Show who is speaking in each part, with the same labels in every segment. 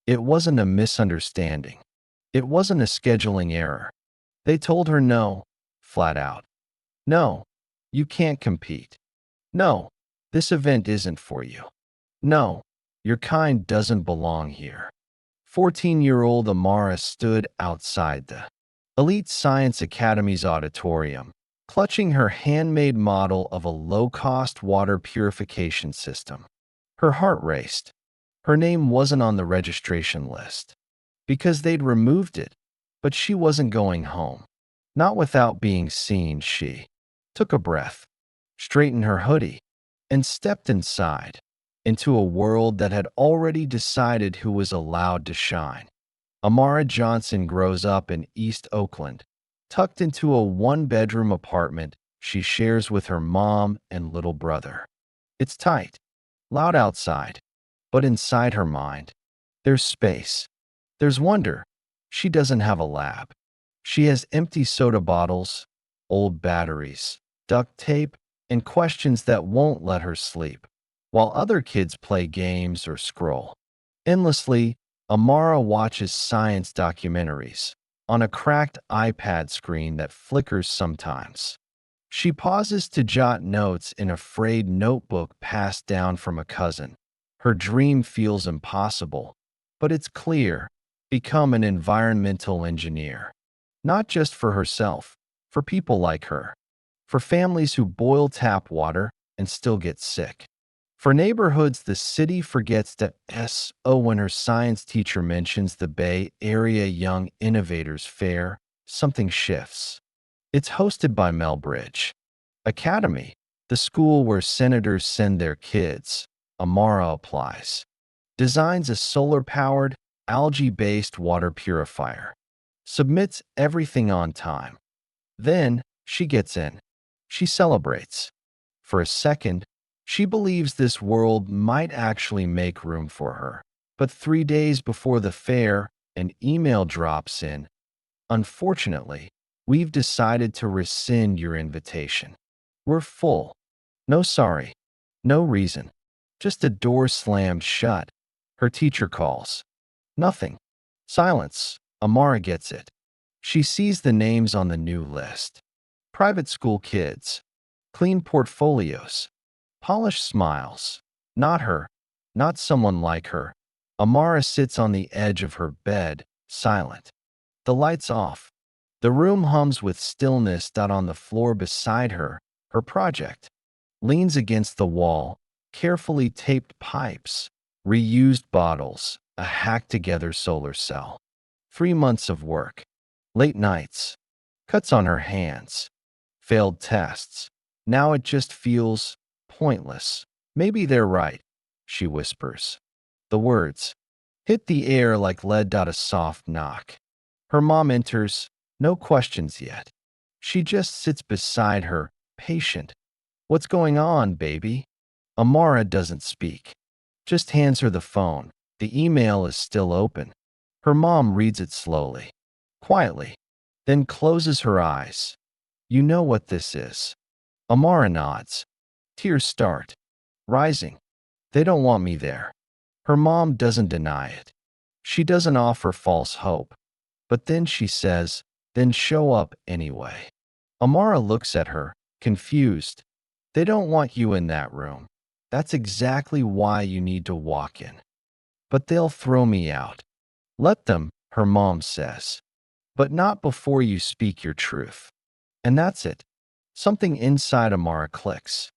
Speaker 1: It wasn't a misunderstanding. It wasn't a scheduling error. They told her no, flat out. No, you can't compete. No, this event isn't for you. No, your kind doesn't belong here. 14-year-old Amara stood outside the Elite Science Academy's auditorium, clutching her handmade model of a low-cost water purification system. Her heart raced. Her name wasn't on the registration list because they'd removed it, but she wasn't going home. Not without being seen. She took a breath, straightened her hoodie, and stepped inside, into a world that had already decided who was allowed to shine. Amara Johnson grows up in East Oakland, tucked into a one-bedroom apartment she shares with her mom and little brother. It's tight, loud outside, but inside her mind, there's space. There's wonder. She doesn't have a lab. She has empty soda bottles, old batteries, duct tape, and questions that won't let her sleep. While other kids play games or scroll endlessly, Amara watches science documentaries on a cracked iPad screen that flickers sometimes. She pauses to jot notes in a frayed notebook passed down from a cousin. Her dream feels impossible, but it's clear: become an environmental engineer. Not just for herself, for people like her, for families who boil tap water and still get sick, for neighborhoods the city forgets to SO when her science teacher mentions the Bay Area Young Innovators Fair. Something shifts. It's hosted by Melbridge Academy, the school where senators send their kids. Amara applies, designs a solar-powered, algae-based water purifier, submits everything on time. Then she gets in. She celebrates. For a second, she believes this world might actually make room for her. But 3 days before the fair, an email drops in. Unfortunately, we've decided to rescind your invitation. We're full. No sorry. No reason. Just a door slammed shut. Her teacher calls. Nothing. Silence. Amara gets it. She sees the names on the new list. Private school kids. Clean portfolios. Polished smiles. Not her. Not someone like her. Amara sits on the edge of her bed, silent. The lights off. The room hums with stillness. On the floor beside her, her project leans against the wall, carefully taped pipes, reused bottles, a hacked-together solar cell. 3 months of work. Late nights. Cuts on her hands. Failed tests. Now it just feels pointless. Maybe they're right, she whispers. The words hit the air like lead. A soft knock. Her mom enters. No questions yet. She just sits beside her, patient. What's going on, baby? Amara doesn't speak. Just hands her the phone. The email is still open. Her mom reads it slowly, quietly, then closes her eyes. You know what this is. Amara nods. Tears start rising. They don't want me there. Her mom doesn't deny it. She doesn't offer false hope. But then she says, then show up anyway. Amara looks at her, confused. They don't want you in that room. That's exactly why you need to walk in. But they'll throw me out. Let them, her mom says. But not before you speak your truth. And that's it. Something inside Amara clicks.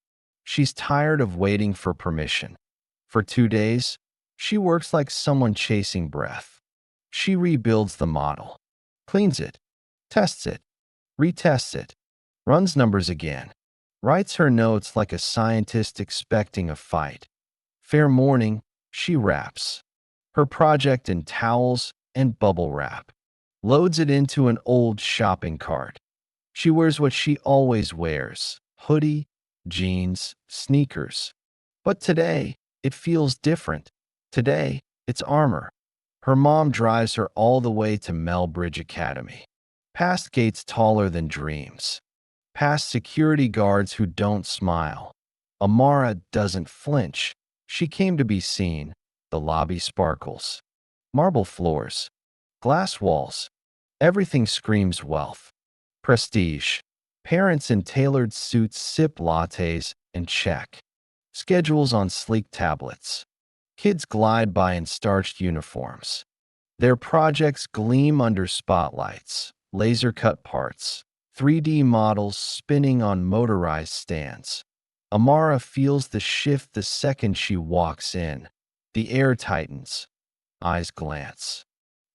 Speaker 1: She's tired of waiting for permission. For 2 days, she works like someone chasing breath. She rebuilds the model, cleans it, tests it, retests it, runs numbers again, writes her notes like a scientist expecting a fight. Fair morning, she wraps her project in towels and bubble wrap, loads it into an old shopping cart. She wears what she always wears: hoodie, jeans, sneakers. But today, it feels different. Today, it's armor. Her mom drives her all the way to Melbridge Academy, past gates taller than dreams, past security guards who don't smile. Amara doesn't flinch. She came to be seen. The lobby sparkles. Marble floors, glass walls. Everything screams wealth. Prestige. Parents in tailored suits sip lattes and check schedules on sleek tablets. Kids glide by in starched uniforms. Their projects gleam under spotlights, laser-cut parts, 3D models spinning on motorized stands. Amara feels the shift the second she walks in. The air tightens. Eyes glance.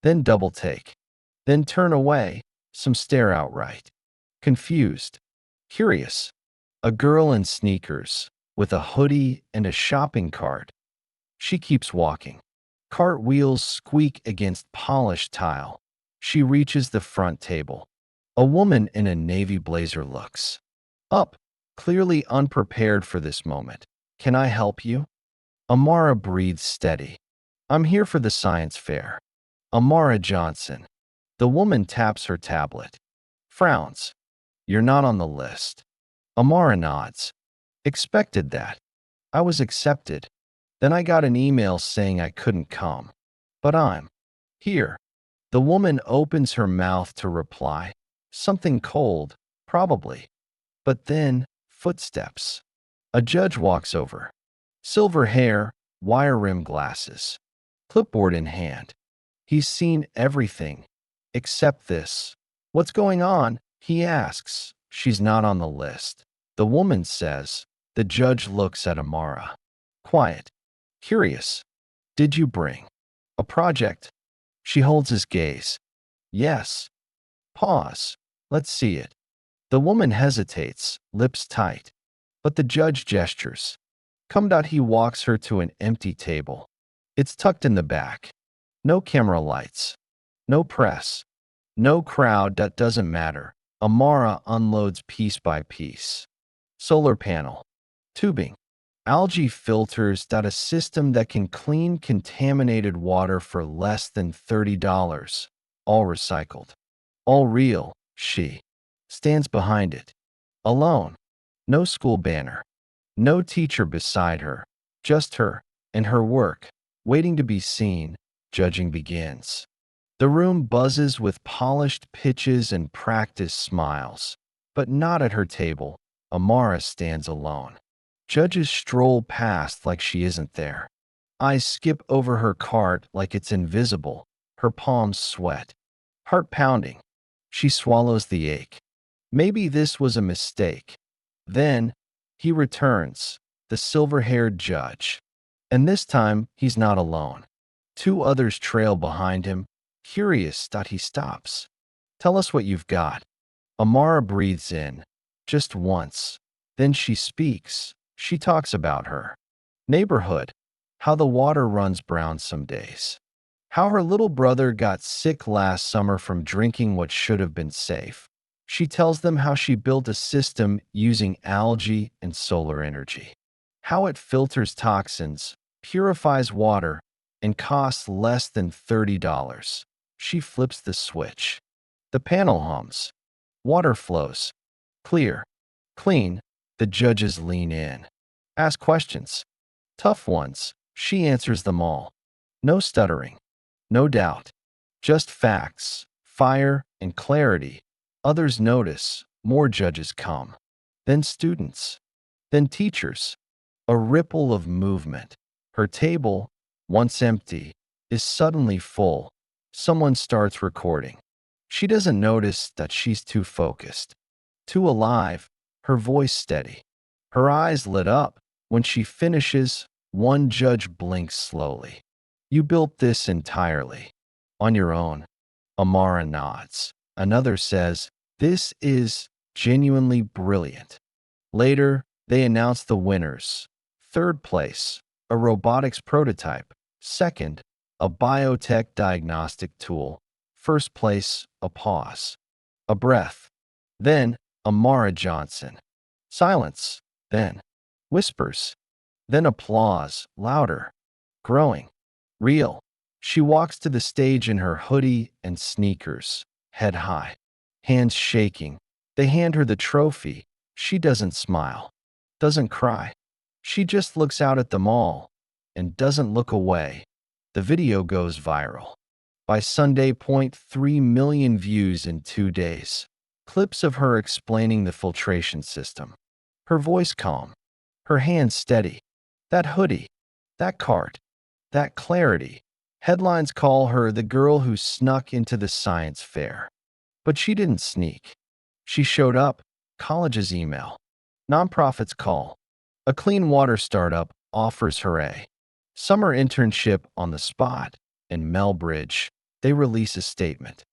Speaker 1: Then double take. Then turn away. Some stare outright. Confused. Curious. A girl in sneakers, with a hoodie and a shopping cart. She keeps walking. Cartwheels squeak against polished tile. She reaches the front table. A woman in a navy blazer looks up, clearly unprepared for this moment. "Can I help you?" Amara breathes steady. "I'm here for the science fair." Amara Johnson. The woman taps her tablet. Frowns. "You're not on the list." Amara nods. "Expected that. I was accepted. Then I got an email saying I couldn't come. But I'm here." The woman opens her mouth to reply. Something cold, probably. But then, footsteps. A judge walks over. Silver hair, wire-rimmed glasses. Clipboard in hand. He's seen everything. Except this. "What's going on?" he asks. "She's not on the list." The woman says. The judge looks at Amara. Quiet. Curious. "Did you bring a project?" She holds his gaze. "Yes." Pause. "Let's see it." The woman hesitates, lips tight. But the judge gestures. "Come." He walks her to an empty table. It's tucked in the back. No camera lights. No press. No crowd. That doesn't matter. Amara unloads piece by piece. Solar panel. Tubing. Algae filters. A system that can clean contaminated water for less than $30. All recycled. All real. She stands behind it. Alone. No school banner. No teacher beside her. Just her and her work. Waiting to be seen. Judging begins. The room buzzes with polished pitches and practiced smiles. But not at her table. Amara stands alone. Judges stroll past like she isn't there. Eyes skip over her cart like it's invisible. Her palms sweat. Heart pounding. She swallows the ache. Maybe this was a mistake. Then, he returns, the silver-haired judge. And this time, he's not alone. Two others trail behind him. Curious. He stops. "Tell us what you've got." Amara breathes in. Just once. Then she speaks. She talks about her neighborhood, how the water runs brown some days, how her little brother got sick last summer from drinking what should have been safe. She tells them how she built a system using algae and solar energy, how it filters toxins, purifies water, and costs less than $30. She flips the switch. The panel hums. Water flows. Clear. Clean. The judges lean in. Ask questions. Tough ones. She answers them all. No stuttering. No doubt. Just facts, fire, and clarity. Others notice. More judges come. Then students. Then teachers. A ripple of movement. Her table, once empty, is suddenly full. Someone starts recording. She doesn't notice that she's too focused. Too alive. Her voice steady. Her eyes lit up. When she finishes, one judge blinks slowly. "You built this entirely on your own." Amara nods. Another says, "This is genuinely brilliant." Later, they announce the winners. Third place, a robotics prototype. Second, a biotech diagnostic tool. First place, a pause. A breath. Then, Amara Johnson. Silence. Then, whispers. Then applause, louder. Growing. Real. She walks to the stage in her hoodie and sneakers, head high. Hands shaking. They hand her the trophy. She doesn't smile. Doesn't cry. She just looks out at them all and doesn't look away. The video goes viral. By Sunday, 0.3 million views in 2 days. Clips of her explaining the filtration system. Her voice calm. Her hands steady. That hoodie. That cart. That clarity. Headlines call her the girl who snuck into the science fair. But she didn't sneak. She showed up. College's email. Nonprofits call. A clean water startup offers her a summer internship on the spot. In Melbridge, they release a statement.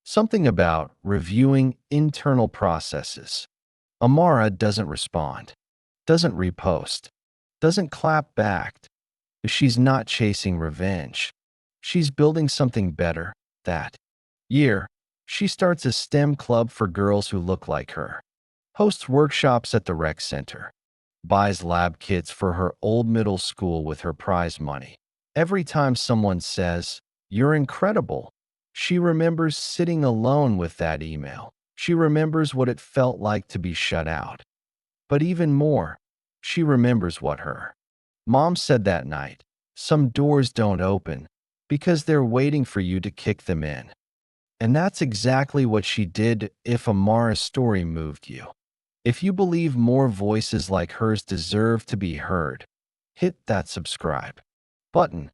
Speaker 1: Something about reviewing internal processes. Amara doesn't respond, doesn't repost, doesn't clap back. She's not chasing revenge. She's building something better. That year, she starts a STEM club for girls who look like her, hosts workshops at the rec center, buys lab kits for her old middle school with her prize money. Every time someone says, "You're incredible," she remembers sitting alone with that email. She remembers what it felt like to be shut out. But even more, she remembers what her mom said that night. Some doors don't open because they're waiting for you to kick them in. And that's exactly what she did. If Amara's story moved you, if you believe more voices like hers deserve to be heard, hit that subscribe button